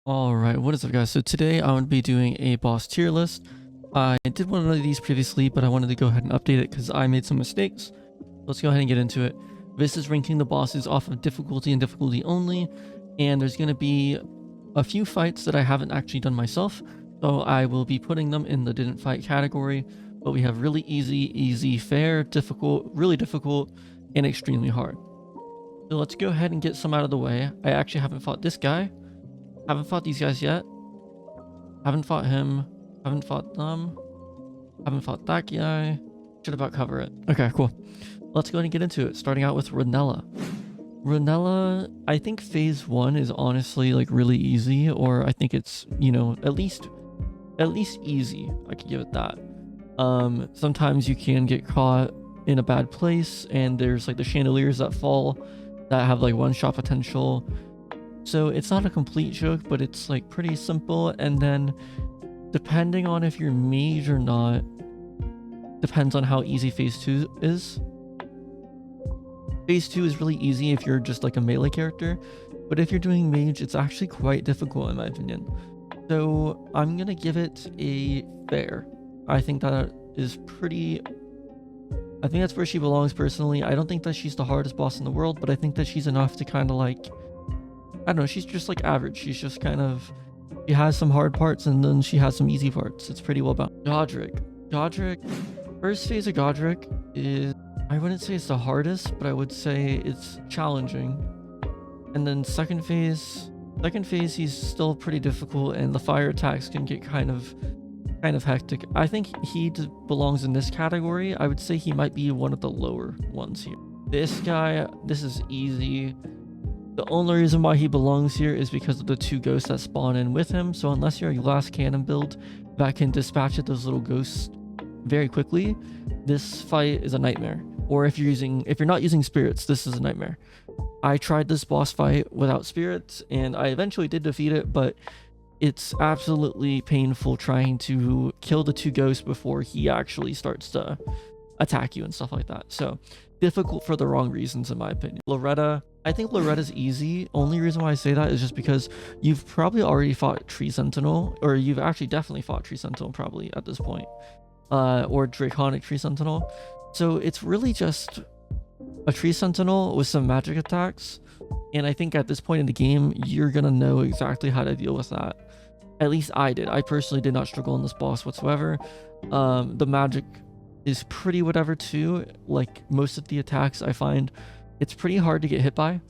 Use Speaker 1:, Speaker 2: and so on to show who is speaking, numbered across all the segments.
Speaker 1: Alright, what is up guys? So today I'm going to be doing a boss tier list. I did one of these previously, but I wanted to go ahead and update it because I made some mistakes. Let's go ahead and get into it. This is ranking the bosses off of difficulty and difficulty only, and there's going to be a few fights that I haven't actually done myself, so I will be putting them in the didn't fight category. But we have really easy, fair, difficult, really difficult, and extremely hard. So let's go ahead and get some out of the way. I actually haven't fought this guy. Haven't fought these guys yet. Haven't fought him. Haven't fought them. Haven't fought that guy. Should about cover it. Okay, cool. Let's go ahead and get into it. Starting out with Ronella. Ronella, I think phase 1 is honestly like really easy, or I think it's, you know, at least easy. I could give it that. Sometimes you can get caught in a bad place, and there's like the chandeliers that fall that have like one-shot potential. So it's not a complete joke, but it's like pretty simple. And then depending on if you're mage or not, depends on how easy phase 2 is. Phase 2 is really easy if you're just like a melee character, but if you're doing mage, it's actually quite difficult in my opinion. So I'm gonna give it a fair. I think that is pretty... I think that's where she belongs personally. I don't think that she's the hardest boss in the world, but I think that she's enough to kind of like... I don't know, she's just like average. She's just kind of... She has some hard parts and then she has some easy parts. It's pretty well balanced. Godric. First phase of Godric is... I wouldn't say it's the hardest, but I would say it's challenging. And then second phase he's still pretty difficult, and the fire attacks can get kind of hectic. I think he belongs in this category. I would say he might be one of the lower ones here. This guy, this is easy. The only reason why he belongs here is because of the 2 ghosts that spawn in with him. So unless you're a glass cannon build that can dispatch at those little ghosts very quickly, this fight is a nightmare. Or if you're not using spirits, this is a nightmare. I tried this boss fight without spirits and I eventually did defeat it, but it's absolutely painful trying to kill the 2 ghosts before he actually starts to attack you and stuff like that. So difficult for the wrong reasons in my opinion. Loretta, I think Loretta's easy. Only reason why I say that is just because you've probably already fought Tree Sentinel, or you've actually definitely fought Tree Sentinel probably at this point, or Draconic Tree Sentinel. So it's really just a Tree Sentinel with some magic attacks, and I think at this point in the game you're gonna know exactly how to deal with that. At least I did. I personally did not struggle on this boss whatsoever. The magic is pretty whatever too. Like most of the attacks, I find it's pretty hard to get hit by.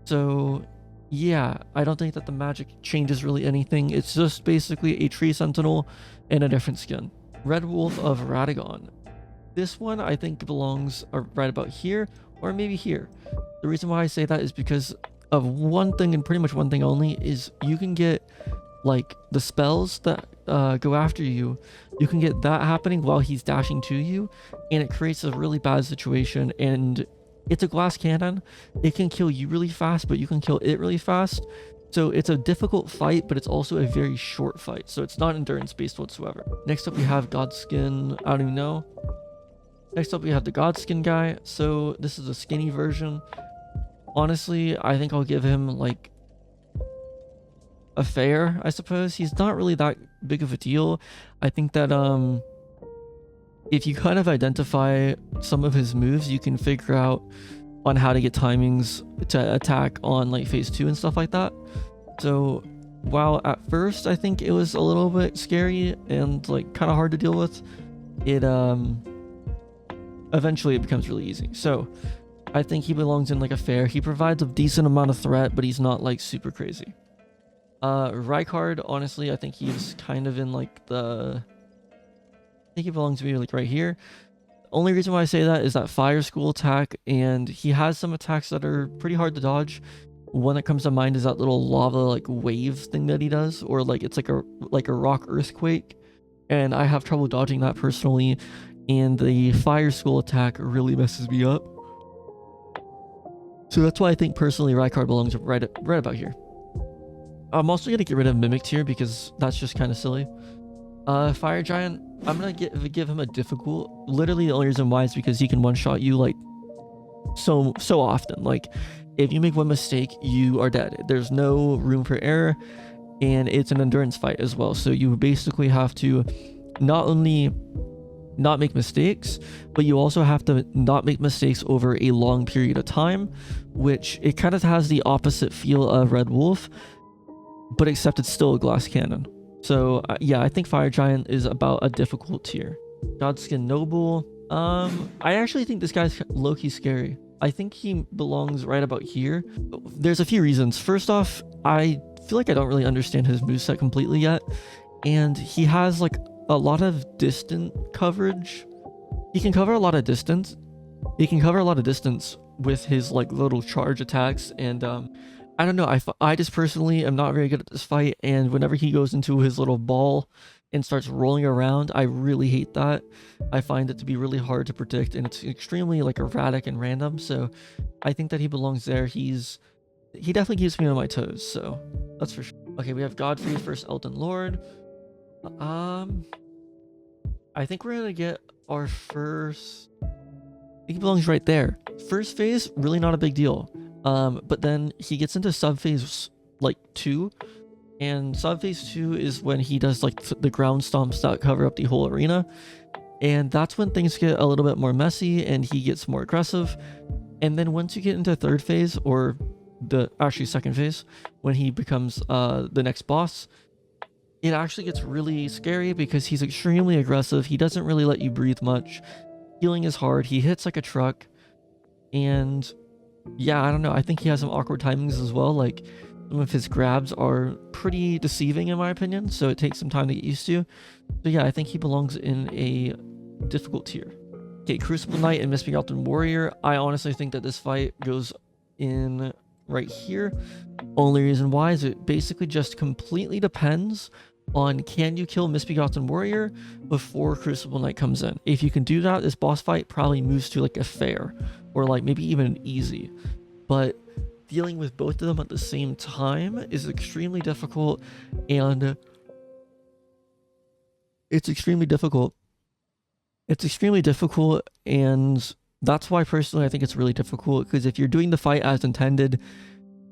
Speaker 1: So yeah, I don't think that the magic changes really anything. It's just basically a Tree Sentinel in a different skin. Red Wolf of Ratagon. This one I think belongs right about here, or maybe here. The reason why I say that is because of one thing, and pretty much one thing only, is you can get like the spells that go after you. You can get that happening while he's dashing to you, and it creates a really bad situation. And it's a glass cannon. It can kill you really fast, but you can kill it really fast. So it's a difficult fight, but it's also a very short fight. So it's not endurance based whatsoever. Next up we have godskin. I don't even know. Next up we have the godskin guy. So this is a skinny version. Honestly, I think I'll give him like a fair, I suppose. He's not really that big of a deal. I think that if you kind of identify some of his moves, you can figure out on how to get timings to attack on like phase 2 and stuff like that. So while at first I think it was a little bit scary and like kind of hard to deal with, it eventually it becomes really easy. So I think he belongs in like a fair. He provides a decent amount of threat, but he's not like super crazy. Rykard, honestly, I think he's kind of in like the... I think he belongs to me like right here. Only reason why I say that is that fire school attack, and he has some attacks that are pretty hard to dodge. One that comes to mind is that little lava like wave thing that he does, or like it's like a rock earthquake, and I have trouble dodging that personally, and the fire school attack really messes me up. So that's why I think personally Rykard belongs right about here. I'm also gonna get rid of Mimic Tier because that's just kind of silly. Fire Giant, I'm gonna give him a difficult. Literally the only reason why is because he can one-shot you like so often. Like if you make one mistake, you are dead. There's no room for error. and it's an endurance fight as well. So you basically have to not only not make mistakes, but you also have to not make mistakes over a long period of time, which it kind of has the opposite feel of Red Wolf, but except it's still a glass cannon. So yeah, I think Fire Giant is about a difficult tier. Godskin Noble. I actually think this guy's low-key scary. I think he belongs right about here. There's a few reasons. First off, I feel like I don't really understand his moveset completely yet, and he has like a lot of distant coverage. He can cover a lot of distance. With his like little charge attacks, and I don't know, I just personally am not very good at this fight, and whenever he goes into his little ball and starts rolling around, I really hate that. I find it to be really hard to predict, and it's extremely like erratic and random, so I think that he belongs there. He definitely keeps me on my toes, so that's for sure. Okay, we have Godfrey versus Elden Lord. I think we're gonna get our first... He belongs right there. First phase, really not a big deal. But then he gets into sub-phase like 2, and sub-phase 2 is when he does like the ground stomps that cover up the whole arena, and that's when things get a little bit more messy and he gets more aggressive. And then once you get into third phase, or actually second phase, when he becomes the next boss, it actually gets really scary because he's extremely aggressive. He doesn't really let you breathe much. Healing is hard. He hits like a truck, and yeah, I don't know. I think he has some awkward timings as well. Like some of his grabs are pretty deceiving in my opinion, so it takes some time to get used to. So yeah, I think he belongs in a difficult tier. Okay, Crucible Knight and Misbegotten Warrior. I honestly think that this fight goes in right here. Only reason why is it basically just completely depends on, can you kill Misbegotten Warrior before Crucible Knight comes in? If you can do that, this boss fight probably moves to like a fair, or like maybe even an easy. But dealing with both of them at the same time is extremely difficult, and it's extremely difficult, and that's why personally I think it's really difficult, because if you're doing the fight as intended,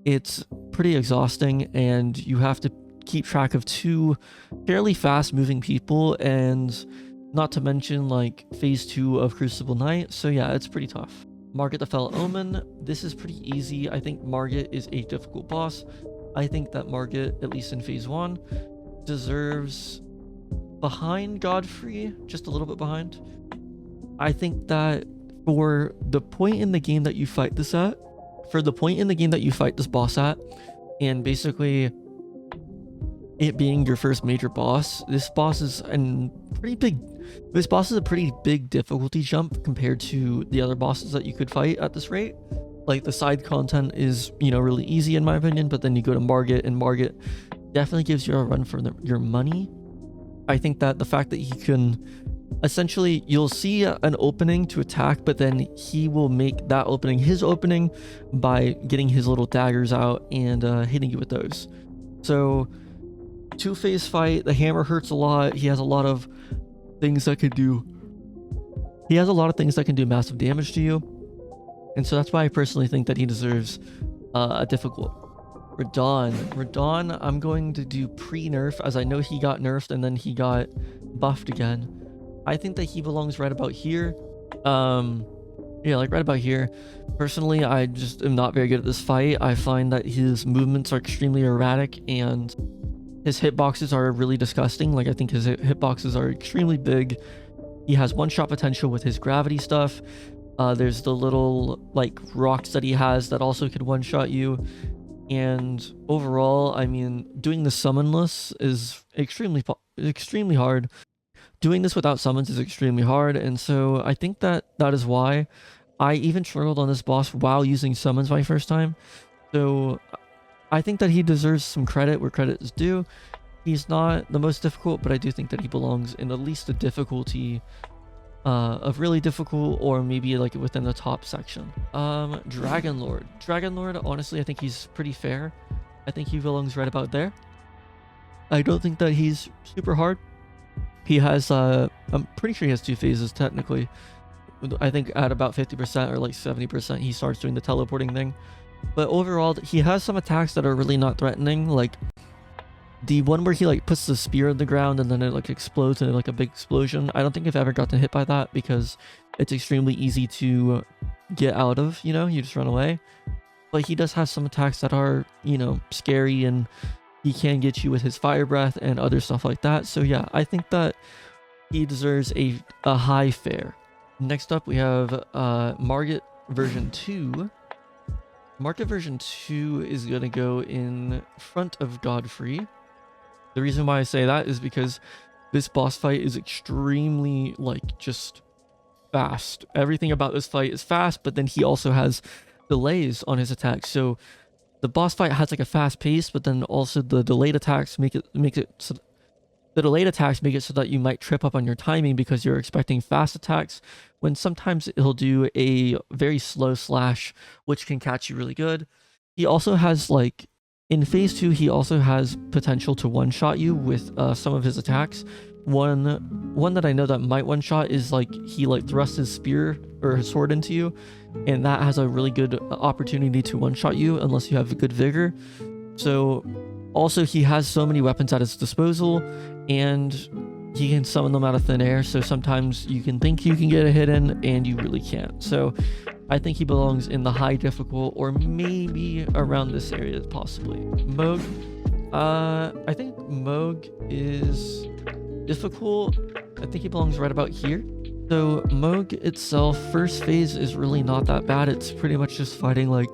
Speaker 1: it's pretty exhausting, and you have to keep track of two fairly fast moving people, and not to mention like phase 2 of Crucible Knight. So yeah, it's pretty tough. Margit the Fell Omen. This is pretty easy. I think Margit is a difficult boss. I think that Margit, at least in phase 1, deserves behind Godfrey, just a little bit behind. I think that for the point in the game that you fight this boss at, and basically it being your first major boss, this boss is a pretty big difficulty jump compared to the other bosses that you could fight at this rate. Like the side content is, really easy in my opinion, but then you go to Margit, and Margit definitely gives you a run for your money. I think that the fact that he can essentially, you'll see an opening to attack, but then he will make that opening his opening by getting his little daggers out and hitting you with those. So 2-phase fight, the hammer hurts a lot. He has a lot of things that could do massive damage to you, and so that's why I personally think that he deserves a difficult. Radon, I'm going to do pre-nerf, as I know he got nerfed and then he got buffed again. I think that he belongs right about here. Yeah, like right about here. Personally, I just am not very good at this fight. I find that his movements are extremely erratic, and his hitboxes are really disgusting. Like, I think his hitboxes are extremely big. He has one-shot potential with his gravity stuff. There's the little, like, rocks that he has that also could one-shot you. And overall, I mean, doing the summonless is extremely hard. Doing this without summons is extremely hard, and so I think that is why I even struggled on this boss while using summons my first time. So I think that he deserves some credit where credit is due. He's not the most difficult, but I do think that he belongs in at least a difficulty of really difficult, or maybe like within the top section. Dragon Lord, honestly, I think he's pretty fair. I think he belongs right about there. I don't think that he's super hard. He has I'm pretty sure he has 2 phases technically. I think at about 50% or like 70% he starts doing the teleporting thing. But overall, he has some attacks that are really not threatening. Like, The one where he like puts the spear in the ground and then it like explodes in like a big explosion, I don't think I've ever gotten hit by that because it's extremely easy to get out of, you know, you just run away. But he does have some attacks that are, you know, scary, and he can get you with his fire breath and other stuff like that. So yeah, I think that he deserves a high fair. Next up we have Margit version 2. Margit version 2 is going to go in front of Godfrey. The reason why I say that is because this boss fight is extremely, like, just fast. Everything about this fight is fast, but then he also has delays on his attacks. So the boss fight has like a fast pace, but then also the delayed attacks make it so that you might trip up on your timing because you're expecting fast attacks, when sometimes he'll do a very slow slash, which can catch you really good. He also has, like, in phase 2, he also has potential to one-shot you with some of his attacks. One that I know that might one-shot is, like, he like thrusts his spear or his sword into you, and that has a really good opportunity to one-shot you unless you have a good vigor. So also he has so many weapons at his disposal, and he can summon them out of thin air, so sometimes you can think you can get a hit in and you really can't. So I think he belongs in the high difficult, or maybe around this area possibly. Moog, I think Moog is difficult. I think he belongs right about here. So Moog itself, first phase is really not that bad. It's pretty much just fighting like,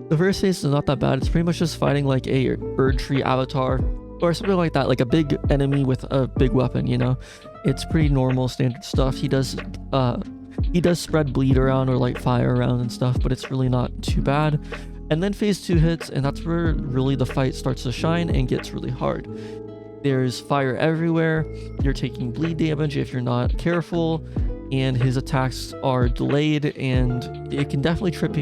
Speaker 1: the first phase is not that bad. It's pretty much just fighting like a bird tree avatar or something like that, like a big enemy with a big weapon, you know. It's pretty normal standard stuff. He does spread bleed around or light fire around and stuff, but it's really not too bad. And then phase 2 hits, and that's where really the fight starts to shine and gets really hard. There's fire everywhere, you're taking bleed damage if you're not careful, and his attacks are delayed, and it can definitely trip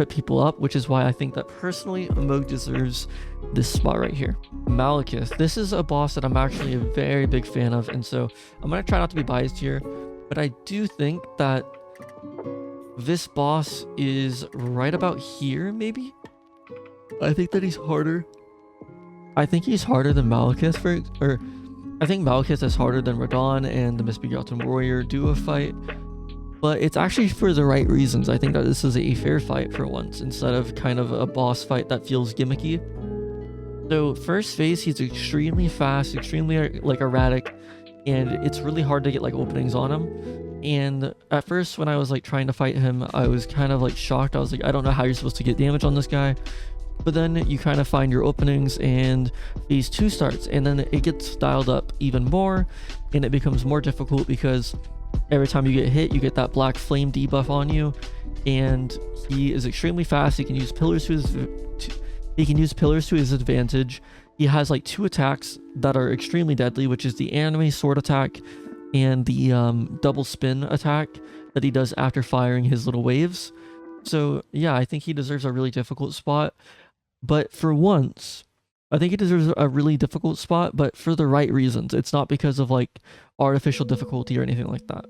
Speaker 1: people up, which is why I think that personally Moog deserves this spot right here. Malakis, this is a boss that I'm actually a very big fan of, and so I'm gonna try not to be biased here, but I do think that this boss is right about here, maybe? I think that he's harder. I think he's harder than Malakis, I think Malakis is harder than Radon and the Misbegotten Warrior duo fight, but it's actually for the right reasons. I think that this is a fair fight for once, instead of kind of a boss fight that feels gimmicky. So first phase, he's extremely fast, extremely like erratic, and it's really hard to get like openings on him. And at first when I was like trying to fight him, I was kind of like shocked. I was like, I don't know how you're supposed to get damage on this guy. But then you kind of find your openings and phase 2 starts, and then it gets dialed up even more, and it becomes more difficult because every time you get hit, you get that black flame debuff on you, and he is extremely fast. He can use pillars to his advantage. He has like 2 attacks that are extremely deadly, which is the anime sword attack and the double spin attack that he does after firing his little waves. So yeah, I think he deserves a really difficult spot. But for once, I think he deserves a really difficult spot, but for the right reasons. It's not because of like artificial difficulty or anything like that.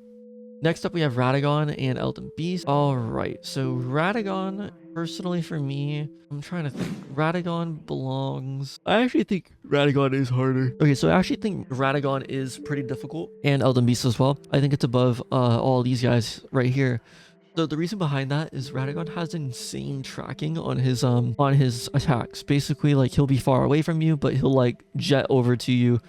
Speaker 1: Next up, we have Ratagon and Elden Beast. All right, so Ratagon, personally for me, I'm trying to think. Ratagon belongs... I actually think Ratagon is harder. Okay, so I actually think Ratagon is pretty difficult, and Elden Beast as well. I think it's above all these guys right here. So the reason behind that is Ratagon has insane tracking on his attacks. Basically, like, he'll be far away from you, but he'll like jet over to you,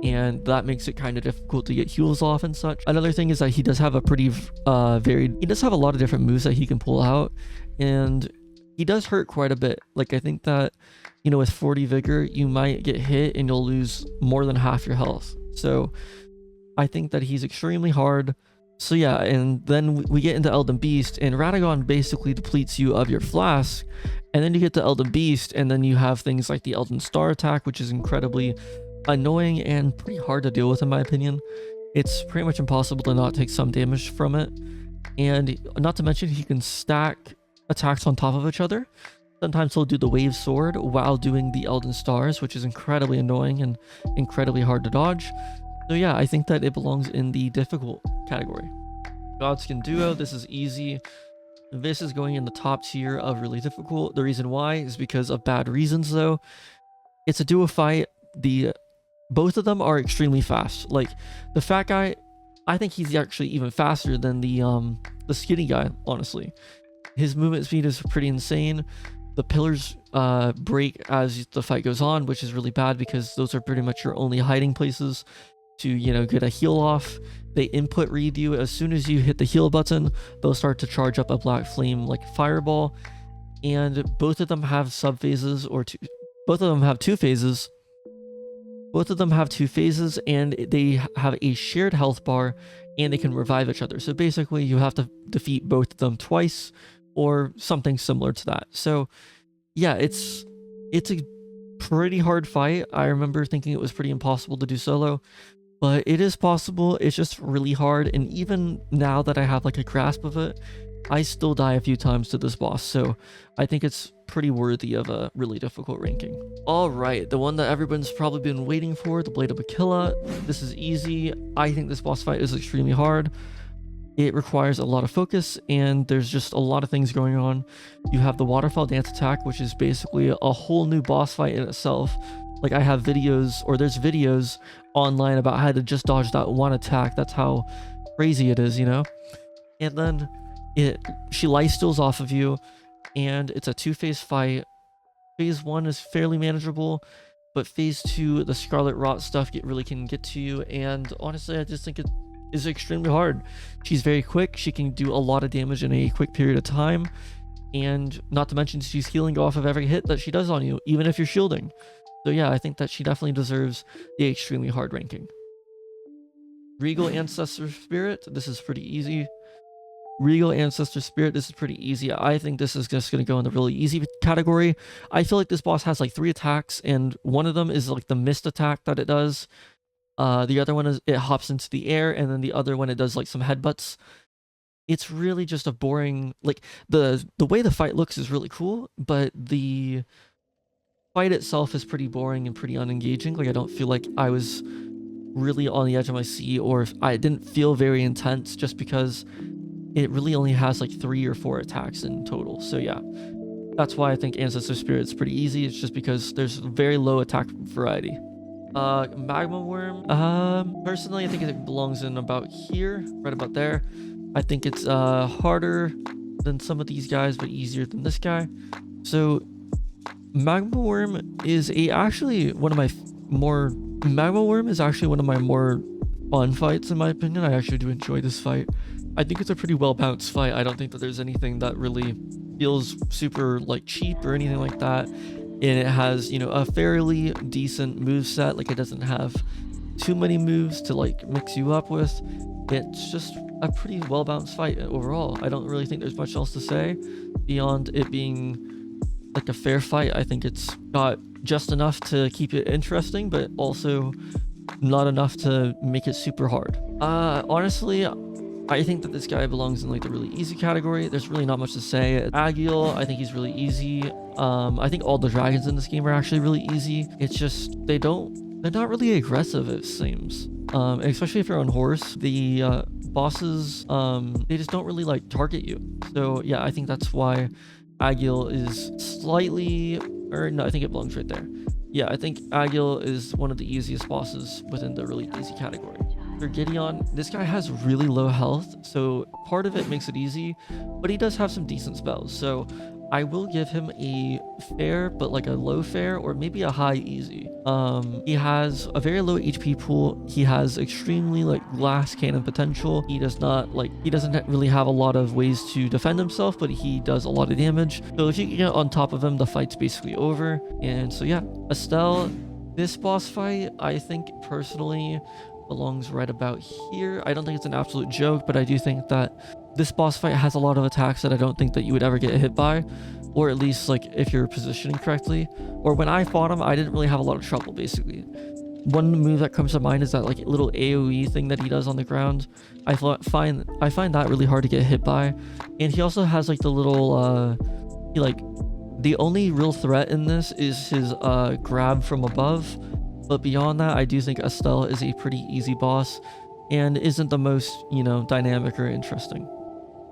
Speaker 1: and that makes it kind of difficult to get heals off and such. Another thing is that he does have a pretty he does have a lot of different moves that he can pull out, and he does hurt quite a bit. Like, I think that, you know, with 40 vigor, you might get hit and you'll lose more than half your health. So I think that he's extremely hard. So yeah, and then we get into Elden Beast, and Ratagon basically depletes you of your flask, and then you get to Elden Beast, and then you have things like the Elden Star attack, which is incredibly annoying and pretty hard to deal with in my opinion. It's pretty much impossible to not take some damage from it, and not to mention he can stack attacks on top of each other. Sometimes he'll do the wave sword while doing the Elden Stars, which is incredibly annoying and incredibly hard to dodge. So yeah, I think that it belongs in the difficult category. Godskin Duo, this is easy. This is going in the top tier of really difficult. The reason why is because of bad reasons though. it's a duo fight. Both of them are extremely fast. Like the fat guy, I think he's actually even faster than the skinny guy, honestly. His movement speed is pretty insane. The pillars break as the fight goes on, which is really bad because those are pretty much your only hiding places to, you know, get a heal off. They input read you. As soon as you hit the heal button, they'll start to charge up a black flame like fireball. And both of them have sub phases, or two. Both of them have two phases. Both of them have two phases, and they have a shared health bar, and they can revive each other. So basically, you have to defeat both of them twice, or something similar to that. So yeah, it's a pretty hard fight. I remember thinking it was pretty impossible to do solo, but it is possible. It's just really hard, and even now that I have like a grasp of it, I still die a few times to this boss. So I think it's pretty worthy of a really difficult ranking. All right, the one that everyone's probably been waiting for, the Blade of Aquila. This is easy. I think this boss fight is extremely hard. It requires a lot of focus, and there's just a lot of things going on. You have the waterfall dance attack, which is basically a whole new boss fight in itself. Like I have videos, or there's videos online about how to just dodge that one attack. That's how crazy it is, you know? And then she lifesteals off of you, and it's a two-phase fight. Phase 1 is fairly manageable, but phase 2, the Scarlet Rot stuff really can get to you, and honestly, I just think it is extremely hard. She's very quick. She can do a lot of damage in a quick period of time, and not to mention she's healing off of every hit that she does on you, even if you're shielding. So yeah, I think that she definitely deserves the extremely hard ranking. Regal Ancestor Spirit, this is pretty easy. Regal Ancestor Spirit, this is pretty easy. I think this is just going to go in the really easy category. I feel like this boss has like 3 attacks, and one of them is like the mist attack that it does. The other one is it hops into the air, and then the other one it does like some headbutts. It's really just a boring, like the way the fight looks is really cool, but the fight itself is pretty boring and pretty unengaging. Like I don't feel like I was really on the edge of my seat, or I didn't feel very intense, just because it really only has like 3 or 4 attacks in total. So yeah, that's why I think Ancestor Spirit's pretty easy. It's just because there's very low attack variety. Magma Worm. Personally, I think it belongs in about here, right about there. I think it's harder than some of these guys, but easier than this guy. So Magma Worm is actually one of my more fun fights in my opinion. I actually do enjoy this fight. I think it's a pretty well balanced fight. I don't think that there's anything that really feels super like cheap or anything like that. And it has, you know, a fairly decent move set. Like it doesn't have too many moves to like mix you up with. It's just a pretty well balanced fight overall. I don't really think there's much else to say beyond it being like a fair fight. I think it's got just enough to keep it interesting, but also not enough to make it super hard. Honestly, I think that this guy belongs in like the really easy category. There's really not much to say. Agile, I think he's really easy. I think all the dragons in this game are actually really easy. It's just they're not really aggressive, it seems. Especially if you're on horse, the bosses, they just don't really like target you. So yeah, I think that's why Agile is slightly, or no, I think it belongs right there. Yeah, I think Agile is one of the easiest bosses within the really easy category. For Gideon, this guy has really low health, so part of it makes it easy, but he does have some decent spells. So I will give him a fair, but like a low fair, or maybe a high easy. He has a very low HP pool. He has extremely like glass cannon potential. He doesn't really have a lot of ways to defend himself, but he does a lot of damage. So if you can get on top of him, the fight's basically over. And so yeah, Estelle, this boss fight, I think personally belongs right about here. I don't think it's an absolute joke, but I do think that this boss fight has a lot of attacks that I don't think that you would ever get hit by, or at least like if you're positioning correctly. Or when I fought him, I didn't really have a lot of trouble. Basically, one move that comes to mind is that like little AoE thing that he does on the ground. I find that really hard to get hit by. And he also has like the little the only real threat in this is his grab from above. But beyond that, I do think Estelle is a pretty easy boss and isn't the most, you know, dynamic or interesting.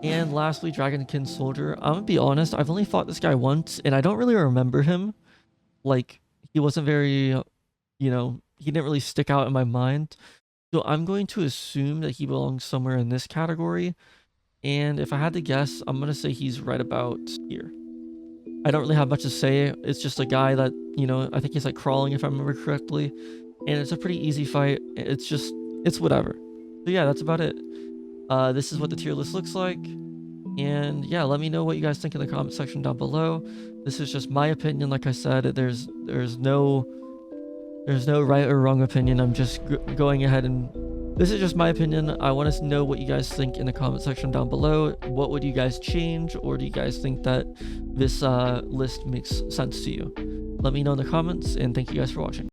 Speaker 1: And lastly, Dragonkin Soldier. I'm gonna be honest, I've only fought this guy once, and I don't really remember him. Like, he wasn't very, he didn't really stick out in my mind. So I'm going to assume that he belongs somewhere in this category. And if I had to guess, I'm going to say he's right about here. I don't really have much to say. It's just a guy that, I think he's like crawling if I remember correctly. And it's a pretty easy fight. It's whatever. So yeah, that's about it. This is what the tier list looks like. And yeah, let me know what you guys think in the comment section down below. This is just my opinion. Like I said, there's no right or wrong opinion. I'm just going ahead and this is just my opinion. I want to know what you guys think in the comment section down below. What would you guys change, or do you guys think that this list makes sense to you? Let me know in the comments, and thank you guys for watching.